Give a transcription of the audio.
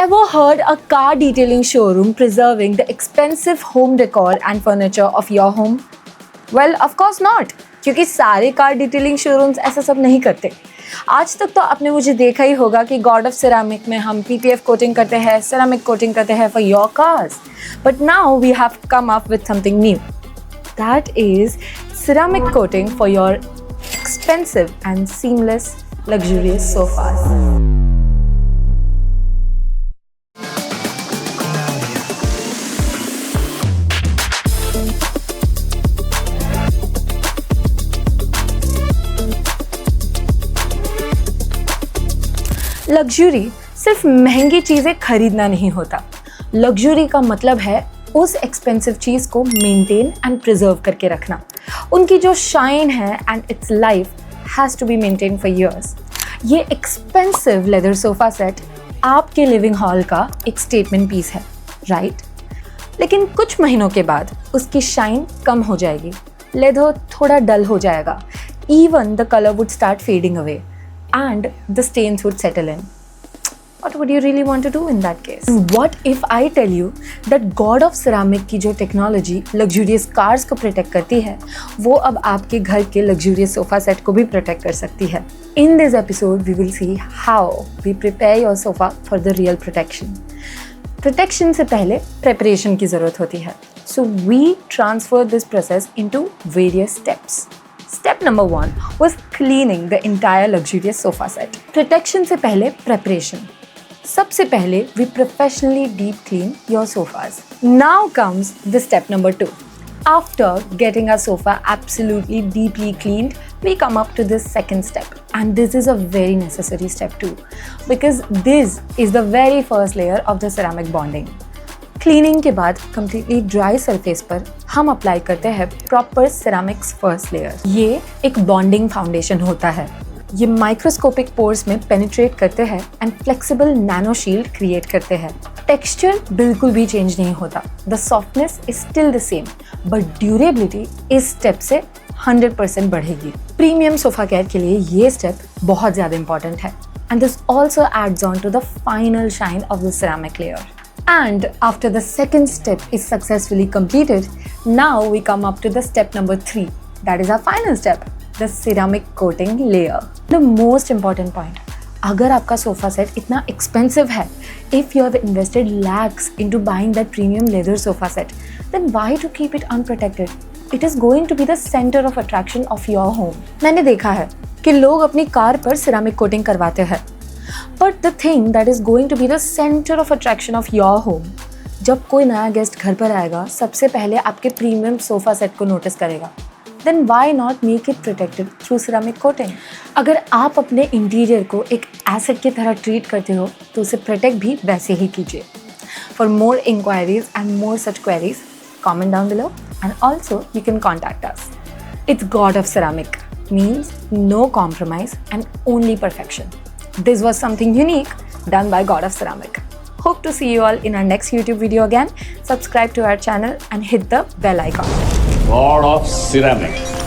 Ever heard a car detailing showroom preserving the expensive home decor and furniture of your home? Well, of course not, क्योंकि सारे car detailing showrooms ऐसा सब नहीं करते। आज तक तो आपने मुझे देखा ही होगा कि गॉड ऑफ सिरामिक में हम PPF कोटिंग करते हैं, सिरामिक कोटिंग करते हैं for your cars. But now we have come up with something new, that is ceramic coating for your expensive and seamless luxurious sofas. Luxury सिर्फ महंगी चीजें खरीदना नहीं होता। लग्जरी का मतलब है उस एक्सपेंसिव चीज को मेंटेन एंड प्रिजर्व करके रखना। उनकी जो शाइन है and its life has to be maintain for years. ये एक्सपेंसिव लेदर सोफा सेट आपके लिविंग हॉल का एक स्टेटमेंट पीस है, राइट? लेकिन कुछ महीनों के बाद उसकी शाइन कम हो जाएगी, लेदर थोड़ा डल हो जाएगा, even the colour would start fading away and the stains would settle in. What would you really want to do in that case? And what if I tell you that God of Ceramic की जो technology luxurious cars को protect करती है, वो अब आपके घर के luxurious sofa set को भी प्रोटेक्ट कर सकती है। In this episode, we will see how we prepare your sofa for the real protection. Protection से पहले preparation की ज़रूरत होती है। So we transfer this process into various steps. Step number 1 was cleaning the entire luxurious sofa set. Protection से पहले preparation. सबसे पहले we professionally deep clean your sofas. Now comes the step number 2. After getting our sofa absolutely deeply cleaned, we come up to this second step. And this is a very necessary step too, because this is the very first layer of the ceramic bonding. Cleaning के बाद completely dry surface पर हम apply करते हैं proper ceramics first layer. ये एक bonding foundation होता है। ये माइक्रोस्कोपिक पोर्स में पेनिट्रेट करते हैं and flexible nano shield create करते हैं। टेक्सचर बिल्कुल भी चेंज नहीं होता, the softness is still the same, but durability इस स्टेप से 100% बढ़ेगी। प्रीमियम सोफा केयर के लिए ये स्टेप बहुत ज़्यादा इंपॉर्टेंट है and this also adds on to the final shine of the ceramic layer. And after the second step is successfully completed, now we come up to the step number 3. That is our final step, the ceramic coating layer. The most important point, अगर आपका sofa set इतना expensive है, if you have invested lakhs into buying that premium leather sofa set, then why to keep it unprotected? It is going to be the center of attraction of your home. मैंने देखा है कि लोग अपनी car पर ceramic coating करवाते हैं, But the thing that is going to be the center of attraction of your home, जब कोई नया गेस्ट घर पर आएगा, सबसे पहले आपके प्रीमियम सोफा सेट को नोटिस करेगा। Then why not make it protected through ceramic coating? अगर आप अपने इंटीरियर को एक एसेट की तरह ट्रीट करते हो, तो उसे प्रोटेक्ट भी वैसे ही कीजिए। For more inquiries and more such queries, comment down below and also you can contact us. It's God of Ceramic, means no compromise and only perfection. This was something unique done by God of Ceramic. Hope to see you all in our next YouTube video again. Subscribe to our channel and hit the bell icon. God of Ceramic.